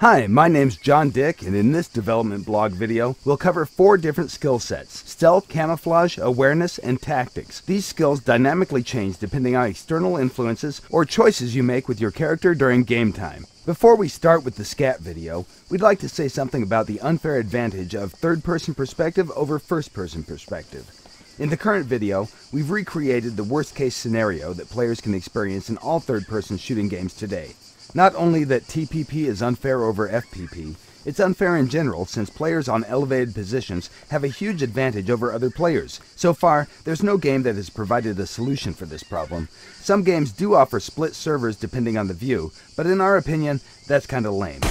Hi, my name's John Dick, and in this development blog video, we'll cover 4 different skill sets: stealth, camouflage, awareness, and tactics. These skills dynamically change depending on external influences or choices you make with your character during game time. Before we start with the scat video, we'd like to say something about the unfair advantage of third-person perspective over first-person perspective. In the current video, we've recreated the worst-case scenario that players can experience in all third-person shooting games today. Not only that TPP is unfair over FPP, it's unfair in general since players on elevated positions have a huge advantage over other players. So far, there's no game that has provided a solution for this problem. Some games do offer split servers depending on the view, but in our opinion, that's kinda lame.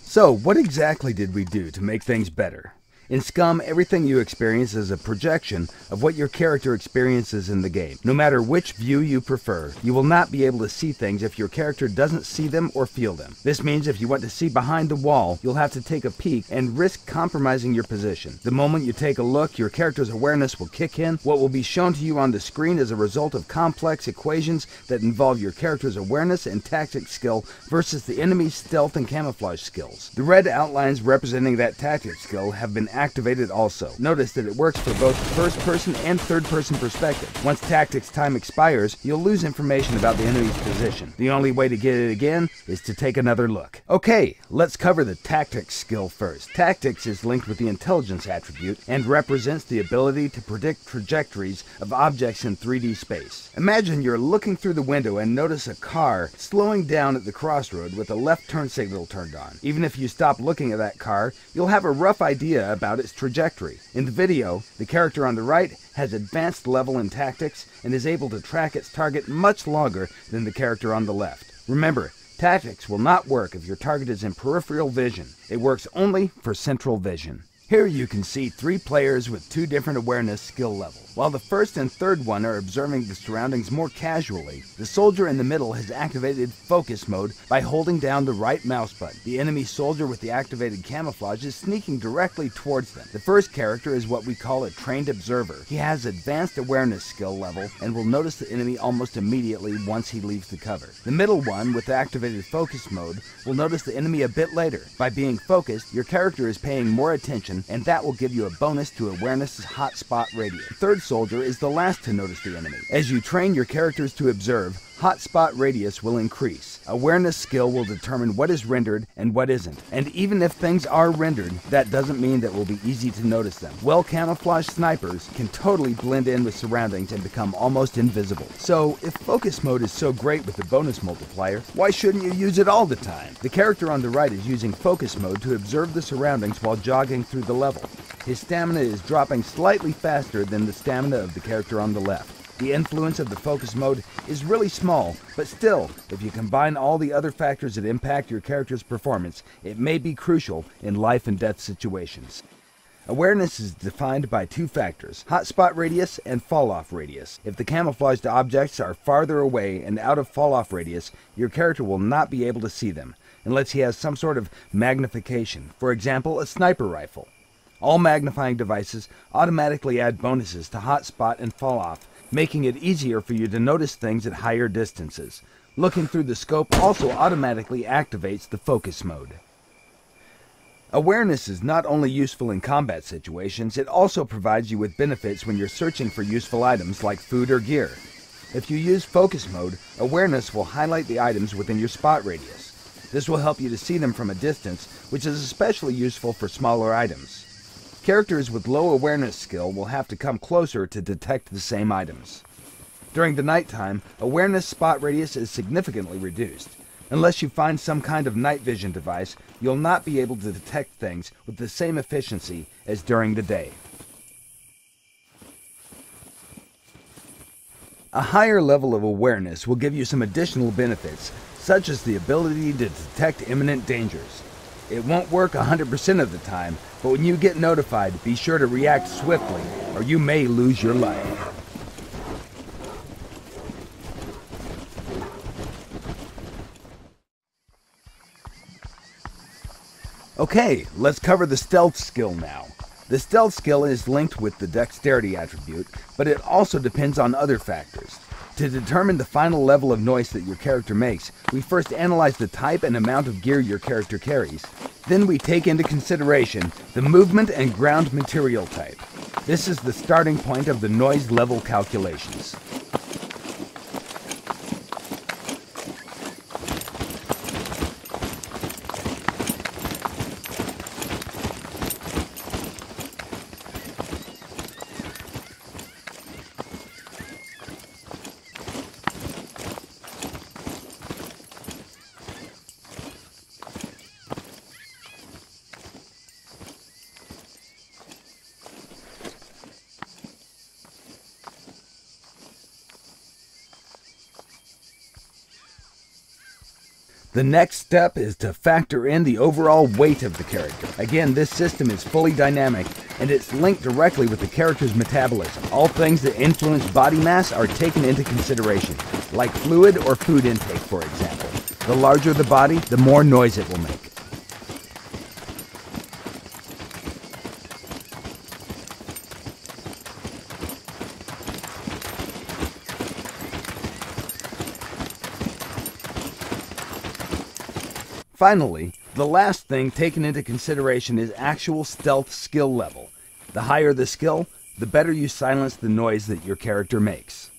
So, what exactly did we do to make things better? In SCUM, everything you experience is a projection of what your character experiences in the game. No matter which view you prefer, you will not be able to see things if your character doesn't see them or feel them. This means if you want to see behind the wall, you'll have to take a peek and risk compromising your position. The moment you take a look, your character's awareness will kick in. What will be shown to you on the screen is a result of complex equations that involve your character's awareness and tactics skill versus the enemy's stealth and camouflage skills. The red outlines representing that tactics skill have been activated also. Notice that it works for both first-person and third-person perspective. Once tactics time expires, you'll lose information about the enemy's position. The only way to get it again is to take another look. Okay, let's cover the tactics skill first. Tactics is linked with the intelligence attribute and represents the ability to predict trajectories of objects in 3D space. Imagine you're looking through the window and notice a car slowing down at the crossroad with a left turn signal turned on. Even if you stop looking at that car, you'll have a rough idea about its trajectory. In the video, the character on the right has advanced level in tactics and is able to track its target much longer than the character on the left. Remember, tactics will not work if your target is in peripheral vision. It works only for central vision. Here you can see 3 players with 2 different awareness skill levels. While the first and third one are observing the surroundings more casually, the soldier in the middle has activated focus mode by holding down the right mouse button. The enemy soldier with the activated camouflage is sneaking directly towards them. The first character is what we call a trained observer. He has advanced awareness skill level and will notice the enemy almost immediately once he leaves the cover. The middle one with activated focus mode will notice the enemy a bit later. By being focused, your character is paying more attention, and that will give you a bonus to awareness's hotspot radius. The third soldier is the last to notice the enemy. As you train your characters to observe, hotspot radius will increase. Awareness skill will determine what is rendered and what isn't. And even if things are rendered, that doesn't mean that it will be easy to notice them. Well-camouflaged snipers can totally blend in with surroundings and become almost invisible. So, if focus mode is so great with the bonus multiplier, why shouldn't you use it all the time? The character on the right is using focus mode to observe the surroundings while jogging through the level. His stamina is dropping slightly faster than the stamina of the character on the left. The influence of the focus mode is really small, but still, if you combine all the other factors that impact your character's performance, it may be crucial in life and death situations. Awareness is defined by 2 factors: hotspot radius and fall-off radius. If the camouflaged objects are farther away and out of fall-off radius, your character will not be able to see them, unless he has some sort of magnification, for example, a sniper rifle. All magnifying devices automatically add bonuses to hotspot and fall-off, making it easier for you to notice things at higher distances. Looking through the scope also automatically activates the focus mode. Awareness is not only useful in combat situations, it also provides you with benefits when you're searching for useful items like food or gear. If you use focus mode, awareness will highlight the items within your spot radius. This will help you to see them from a distance, which is especially useful for smaller items. Characters with low awareness skill will have to come closer to detect the same items. During the nighttime, awareness spot radius is significantly reduced. Unless you find some kind of night vision device, you'll not be able to detect things with the same efficiency as during the day. A higher level of awareness will give you some additional benefits, such as the ability to detect imminent dangers. It won't work 100% of the time, but when you get notified, be sure to react swiftly, or you may lose your life. Okay, let's cover the stealth skill now. The stealth skill is linked with the dexterity attribute, but it also depends on other factors. To determine the final level of noise that your character makes, we first analyze the type and amount of gear your character carries. Then we take into consideration the movement and ground material type. This is the starting point of the noise level calculations. The next step is to factor in the overall weight of the character. Again, this system is fully dynamic, and it's linked directly with the character's metabolism. All things that influence body mass are taken into consideration, like fluid or food intake, for example. The larger the body, the more noise it will make. Finally, the last thing taken into consideration is actual stealth skill level. The higher the skill, the better you silence the noise that your character makes.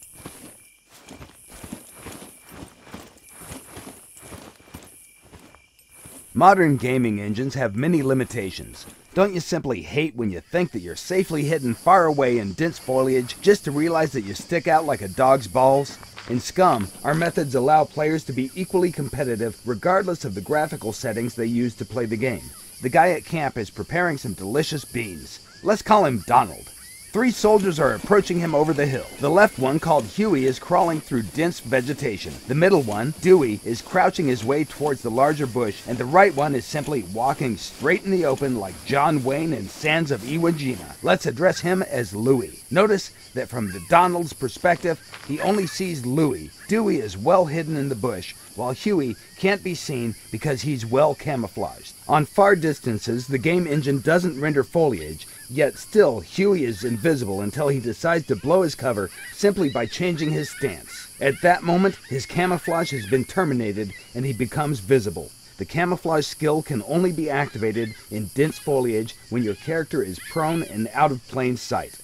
Modern gaming engines have many limitations. Don't you simply hate when you think that you're safely hidden far away in dense foliage just to realize that you stick out like a dog's balls? In SCUM, our methods allow players to be equally competitive regardless of the graphical settings they use to play the game. The guy at camp is preparing some delicious beans. Let's call him Donald. 3 soldiers are approaching him over the hill. The left one, called Huey, is crawling through dense vegetation. The middle one, Dewey, is crouching his way towards the larger bush, and the right one is simply walking straight in the open like John Wayne in Sands of Iwo Jima. Let's address him as Louie. Notice that from the Donald's perspective, he only sees Louie. Dewey is well hidden in the bush, while Huey can't be seen because he's well camouflaged. On far distances, the game engine doesn't render foliage, yet still Huey is invisible until he decides to blow his cover simply by changing his stance. At that moment, his camouflage has been terminated and he becomes visible. The camouflage skill can only be activated in dense foliage when your character is prone and out of plain sight.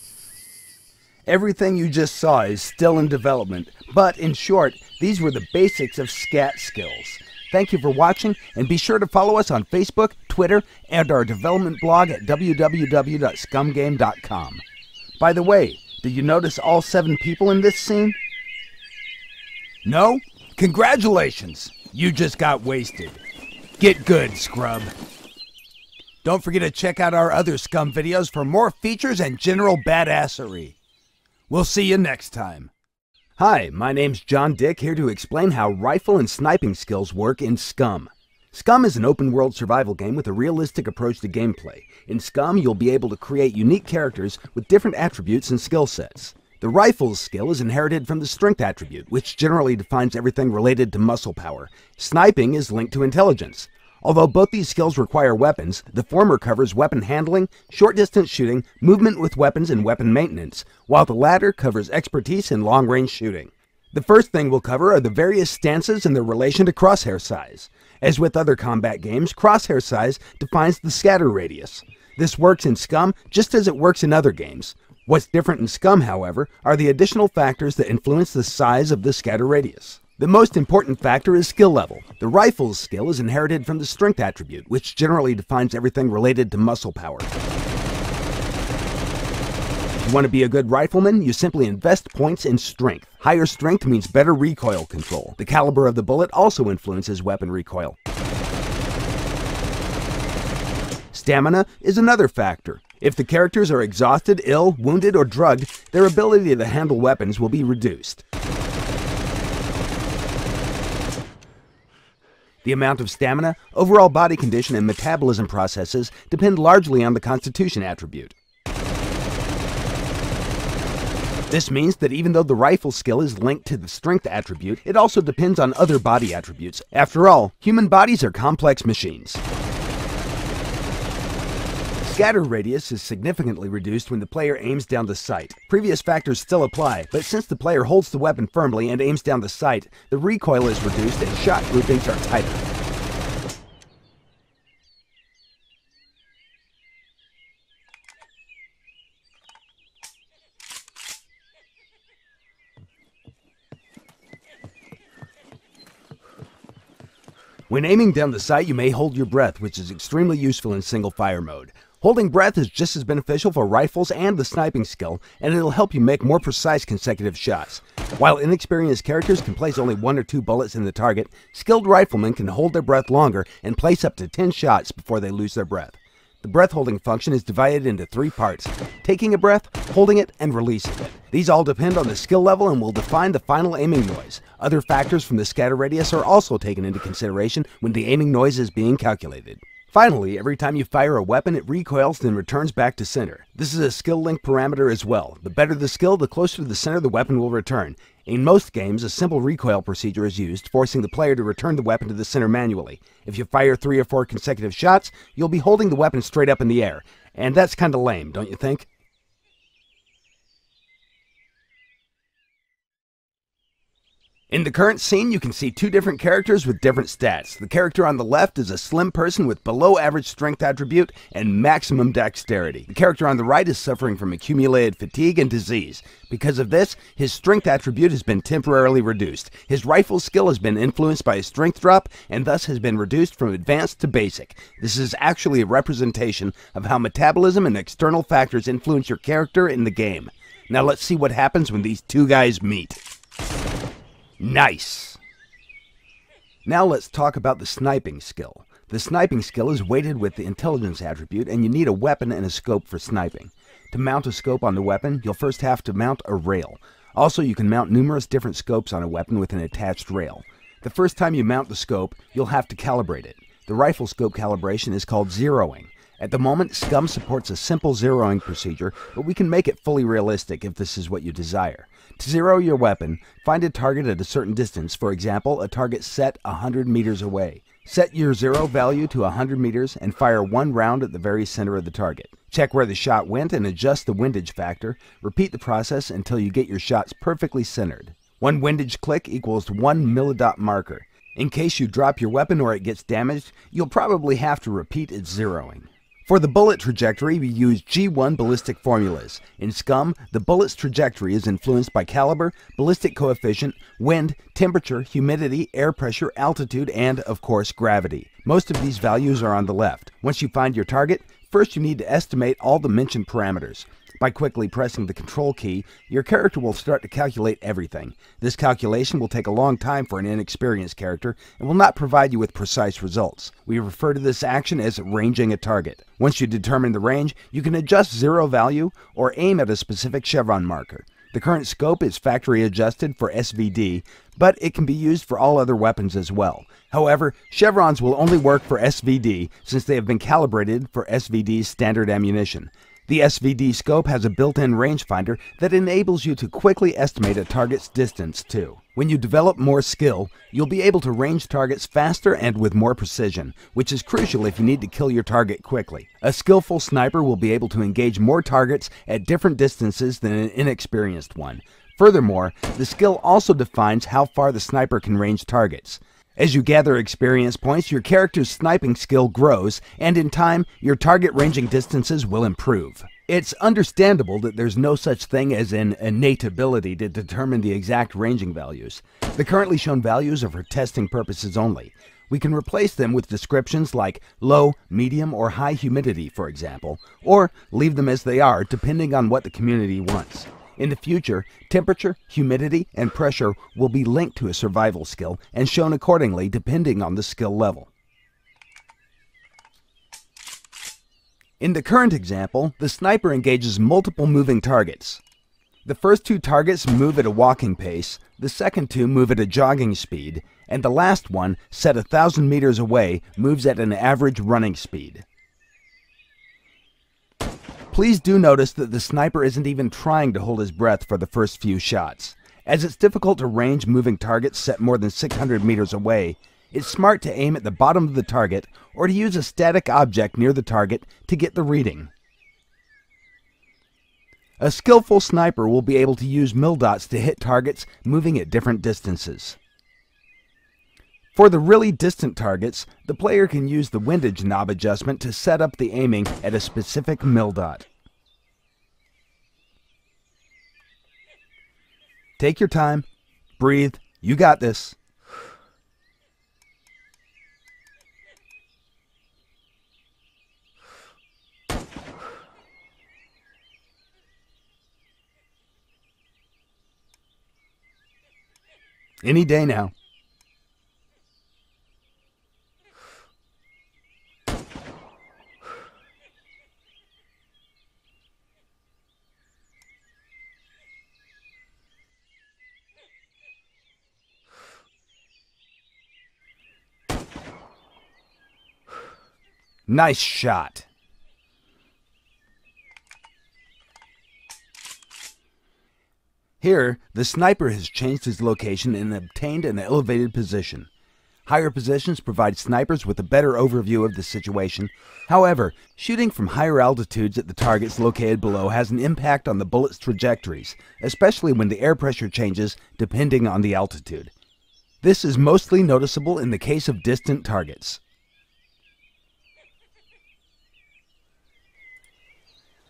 Everything you just saw is still in development, but in short, these were the basics of SCAT skills. Thank you for watching, and be sure to follow us on Facebook, Twitter, and our development blog at www.scumgame.com. By the way, did you notice all 7 people in this scene? No? Congratulations! You just got wasted. Get good, scrub. Don't forget to check out our other SCUM videos for more features and general badassery. We'll see you next time. Hi, my name's John Dick, here to explain how rifle and sniping skills work in SCUM. SCUM is an open-world survival game with a realistic approach to gameplay. In SCUM, you'll be able to create unique characters with different attributes and skill sets. The rifle's skill is inherited from the strength attribute, which generally defines everything related to muscle power. Sniping is linked to intelligence. Although both these skills require weapons, the former covers weapon handling, short-distance shooting, movement with weapons, and weapon maintenance, while the latter covers expertise in long-range shooting. The first thing we'll cover are the various stances and their relation to crosshair size. As with other combat games, crosshair size defines the scatter radius. This works in SCUM just as it works in other games. What's different in SCUM, however, are the additional factors that influence the size of the scatter radius. The most important factor is skill level. The rifle's skill is inherited from the strength attribute, which generally defines everything related to muscle power. If you want to be a good rifleman, you simply invest points in strength. Higher strength means better recoil control. The caliber of the bullet also influences weapon recoil. Stamina is another factor. If the characters are exhausted, ill, wounded, or drugged, their ability to handle weapons will be reduced. The amount of stamina, overall body condition, and metabolism processes depend largely on the constitution attribute. This means that even though the rifle skill is linked to the strength attribute, it also depends on other body attributes. After all, human bodies are complex machines. scatter radius is significantly reduced when the player aims down the sight. Previous factors still apply, but since the player holds the weapon firmly and aims down the sight, the recoil is reduced and shot groupings are tighter. When aiming down the sight, you may hold your breath, which is extremely useful in single fire mode. Holding breath is just as beneficial for rifles and the sniping skill, and it'll help you make more precise consecutive shots. While inexperienced characters can place only 1 or 2 bullets in the target, skilled riflemen can hold their breath longer and place up to 10 shots before they lose their breath. The breath holding function is divided into 3 parts: taking a breath, holding it, and releasing it. These all depend on the skill level and will define the final aiming noise. Other factors from the scatter radius are also taken into consideration when the aiming noise is being calculated. Finally, every time you fire a weapon, it recoils and returns back to center. This is a skill link parameter as well. The better the skill, the closer to the center the weapon will return. In most games, a simple recoil procedure is used, forcing the player to return the weapon to the center manually. If you fire 3 or 4 consecutive shots, you'll be holding the weapon straight up in the air. And that's kinda lame, don't you think? In the current scene, you can see 2 different characters with different stats. The character on the left is a slim person with below average strength attribute and maximum dexterity. The character on the right is suffering from accumulated fatigue and disease. Because of this, his strength attribute has been temporarily reduced. His rifle skill has been influenced by a strength drop and thus has been reduced from advanced to basic. This is actually a representation of how metabolism and external factors influence your character in the game. Now let's see what happens when these 2 guys meet. Nice! Now let's talk about the sniping skill. The sniping skill is weighted with the intelligence attribute, and you need a weapon and a scope for sniping. To mount a scope on the weapon, you'll first have to mount a rail. Also, you can mount numerous different scopes on a weapon with an attached rail. The first time you mount the scope, you'll have to calibrate it. The rifle scope calibration is called zeroing. At the moment, SCUM supports a simple zeroing procedure, but we can make it fully realistic if this is what you desire. To zero your weapon, find a target at a certain distance, for example, a target set 100 meters away. Set your zero value to 100 meters and fire 1 round at the very center of the target. Check where the shot went and adjust the windage factor. Repeat the process until you get your shots perfectly centered. 1 windage click equals 1 millidot marker. In case you drop your weapon or it gets damaged, you'll probably have to repeat its zeroing. For the bullet trajectory, we use G1 ballistic formulas. In SCUM, the bullet's trajectory is influenced by caliber, ballistic coefficient, wind, temperature, humidity, air pressure, altitude, and, of course, gravity. Most of these values are on the left. Once you find your target, first you need to estimate all the mentioned parameters. By quickly pressing the control key, your character will start to calculate everything. This calculation will take a long time for an inexperienced character and will not provide you with precise results. We refer to this action as ranging a target. Once you determine the range, you can adjust zero value or aim at a specific chevron marker. The current scope is factory adjusted for SVD, but it can be used for all other weapons as well. However, chevrons will only work for SVD since they have been calibrated for SVD's standard ammunition. The SVD scope has a built-in rangefinder that enables you to quickly estimate a target's distance too. When you develop more skill, you'll be able to range targets faster and with more precision, which is crucial if you need to kill your target quickly. A skillful sniper will be able to engage more targets at different distances than an inexperienced one. Furthermore, the skill also defines how far the sniper can range targets. As you gather experience points, your character's sniping skill grows, and in time, your target ranging distances will improve. It's understandable that there's no such thing as an innate ability to determine the exact ranging values. The currently shown values are for testing purposes only. We can replace them with descriptions like low, medium, or high humidity, for example, or leave them as they are depending on what the community wants. In the future, temperature, humidity, and pressure will be linked to a survival skill and shown accordingly depending on the skill level. In the current example, the sniper engages multiple moving targets. The first 2 targets move at a walking pace, the second 2 move at a jogging speed, and the last one, set 1,000 meters away, moves at an average running speed. Please do notice that the sniper isn't even trying to hold his breath for the first few shots. As it's difficult to range moving targets set more than 600 meters away, It's smart to aim at the bottom of the target or to use a static object near the target to get the reading. A skillful sniper will be able to use mill dots to hit targets moving at different distances. For the really distant targets, the player can use the windage knob adjustment to set up the aiming at a specific mill dot. Take your time, breathe, you got this. Any day now. Nice shot. Here, the sniper has changed his location and obtained an elevated position. Higher positions provide snipers with a better overview of the situation. However, shooting from higher altitudes at the targets located below has an impact on the bullet's trajectories, especially when the air pressure changes depending on the altitude. This is mostly noticeable in the case of distant targets.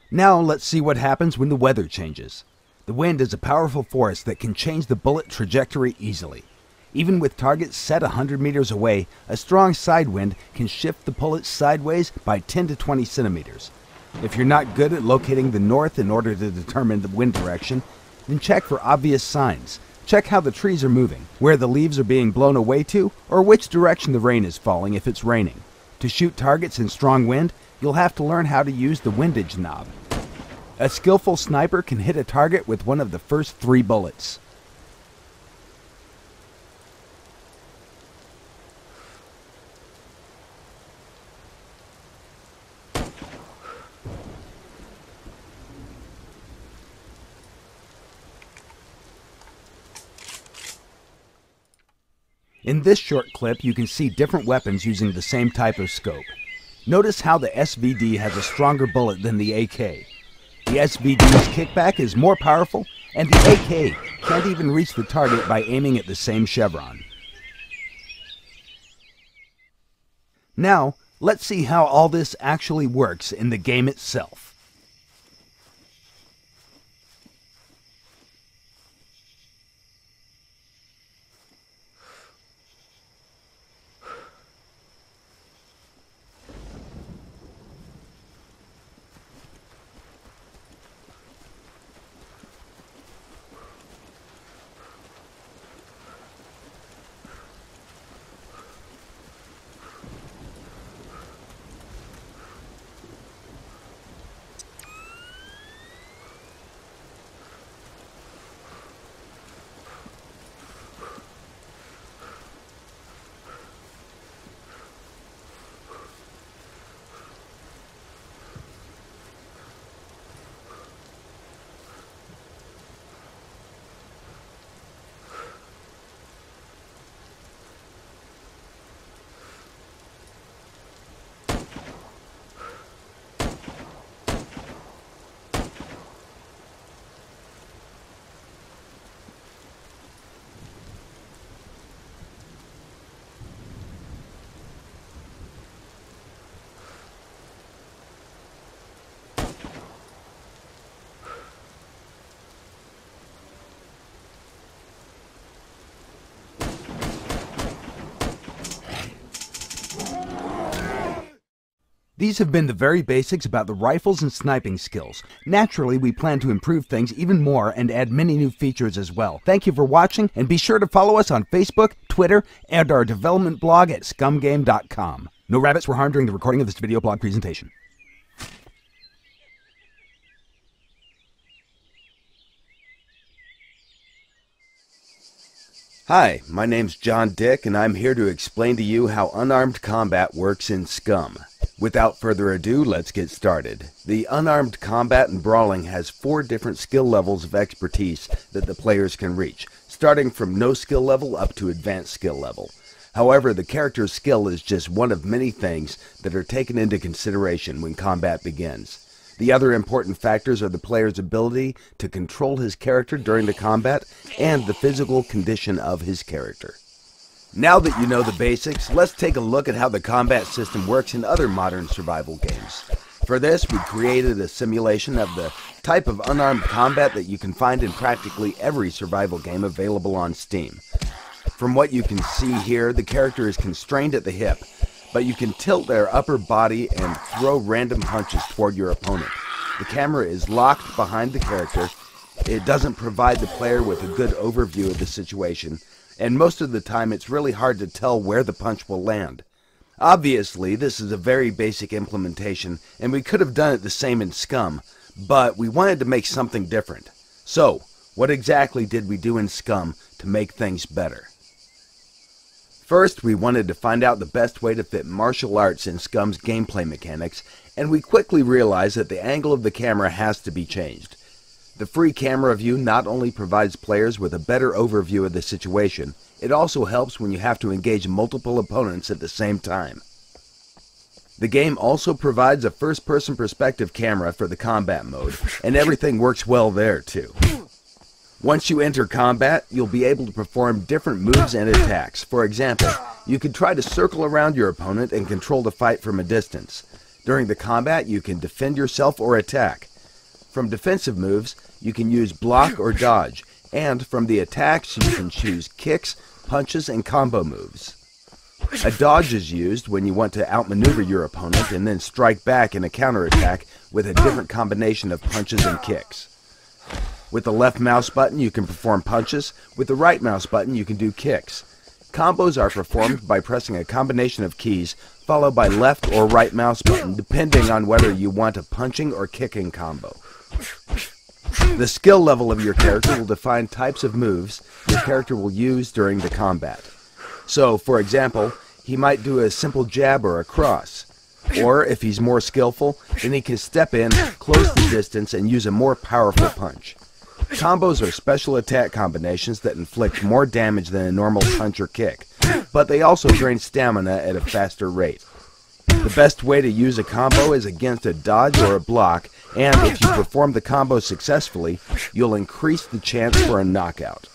Now let's see what happens when the weather changes. The wind is a powerful force that can change the bullet trajectory easily. Even with targets set 100 meters away, a strong side wind can shift the bullet sideways by 10 to 20 centimeters. If you're not good at locating the north in order to determine the wind direction, then check for obvious signs. Check how the trees are moving, where the leaves are being blown away to, or which direction the rain is falling if it's raining. To shoot targets in strong wind, you'll have to learn how to use the windage knob. A skillful sniper can hit a target with one of the first 3 bullets. In this short clip, you can see different weapons using the same type of scope. Notice how the SVD has a stronger bullet than the AK. The SVD's kickback is more powerful, and the AK can't even reach the target by aiming at the same chevron. Now, let's see how all this actually works in the game itself. These have been the very basics about the rifles and sniping skills. Naturally, we plan to improve things even more and add many new features as well. Thank you for watching, and be sure to follow us on Facebook, Twitter, and our development blog at scumgame.com. No rabbits were harmed during the recording of this video blog presentation. Hi, my name's John Dick, and I'm here to explain to you how unarmed combat works in SCUM. Without further ado, let's get started. The unarmed combat and brawling has 4 different skill levels of expertise that the players can reach, starting from no skill level up to advanced skill level. However, the character's skill is just one of many things that are taken into consideration when combat begins. The other important factors are the player's ability to control his character during the combat and the physical condition of his character. Now that you know the basics, let's take a look at how the combat system works in other modern survival games. For this, we created a simulation of the type of unarmed combat that you can find in practically every survival game available on Steam. From what you can see here, the character is constrained at the hip, but you can tilt their upper body and throw random punches toward your opponent. The camera is locked behind the character. It doesn't provide the player with a good overview of the situation, and most of the time it's really hard to tell where the punch will land. Obviously, this is a very basic implementation, and we could have done it the same in SCUM, but we wanted to make something different. So, what exactly did we do in SCUM to make things better? First, we wanted to find out the best way to fit martial arts in SCUM's gameplay mechanics, and we quickly realized that the angle of the camera has to be changed. The free camera view not only provides players with a better overview of the situation, it also helps when you have to engage multiple opponents at the same time. The game also provides a first-person perspective camera for the combat mode, and everything works well there too. Once you enter combat, you'll be able to perform different moves and attacks. For example, you could try to circle around your opponent and control the fight from a distance. During the combat, you can defend yourself or attack. From defensive moves, you can use block or dodge, and from the attacks, you can choose kicks, punches, and combo moves. A dodge is used when you want to outmaneuver your opponent and then strike back in a counterattack with a different combination of punches and kicks. With the left mouse button, you can perform punches. With the right mouse button, you can do kicks. Combos are performed by pressing a combination of keys, followed by left or right mouse button, depending on whether you want a punching or kicking combo. The skill level of your character will define types of moves your character will use during the combat. So, for example, he might do a simple jab or a cross. Or, if he's more skillful, then he can step in, close the distance, and use a more powerful punch. Combos are special attack combinations that inflict more damage than a normal punch or kick, but they also drain stamina at a faster rate. The best way to use a combo is against a dodge or a block, and if you perform the combo successfully, you'll increase the chance for a knockout.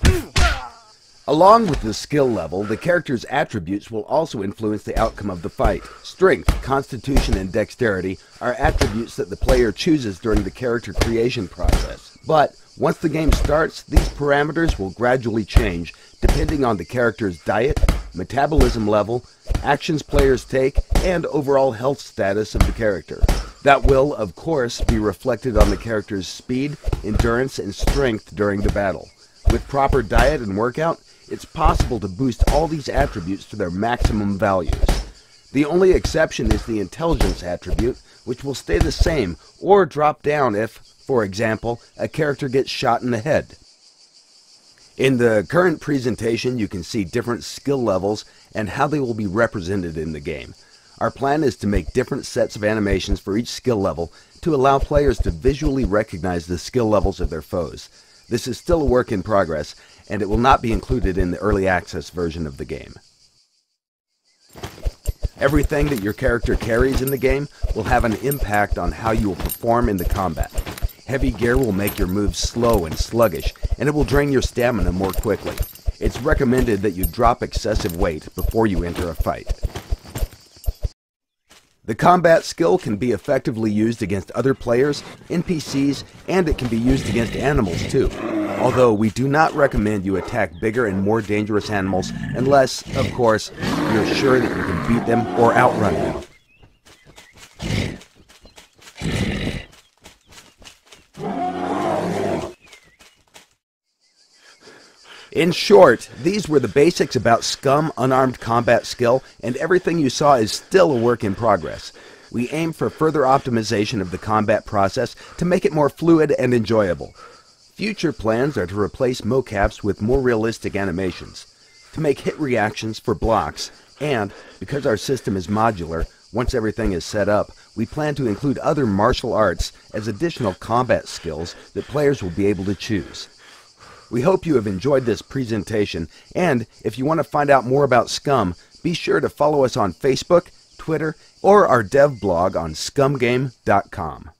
Along with the skill level, the character's attributes will also influence the outcome of the fight. Strength, constitution, and dexterity are attributes that the player chooses during the character creation process. But once the game starts, these parameters will gradually change depending on the character's diet, metabolism level, actions players take, and overall health status of the character. That will, of course, be reflected on the character's speed, endurance, and strength during the battle. With proper diet and workout, it's possible to boost all these attributes to their maximum values. The only exception is the intelligence attribute, which will stay the same or drop down if, for example, a character gets shot in the head. In the current presentation, you can see different skill levels and how they will be represented in the game. Our plan is to make different sets of animations for each skill level to allow players to visually recognize the skill levels of their foes. This is still a work in progress, and it will not be included in the early access version of the game. Everything that your character carries in the game will have an impact on how you will perform in the combat. Heavy gear will make your moves slow and sluggish, and it will drain your stamina more quickly. It's recommended that you drop excessive weight before you enter a fight. The combat skill can be effectively used against other players, NPCs, and it can be used against animals too. Although we do not recommend you attack bigger and more dangerous animals unless, of course, you're sure that you can beat them or outrun them. In short, these were the basics about SCUM unarmed combat skill, and everything you saw is still a work in progress. We aim for further optimization of the combat process to make it more fluid and enjoyable. Future plans are to replace mocaps with more realistic animations, to make hit reactions for blocks, and, because our system is modular, once everything is set up, we plan to include other martial arts as additional combat skills that players will be able to choose. We hope you have enjoyed this presentation, and if you want to find out more about SCUM, be sure to follow us on Facebook, Twitter, or our dev blog on scumgame.com.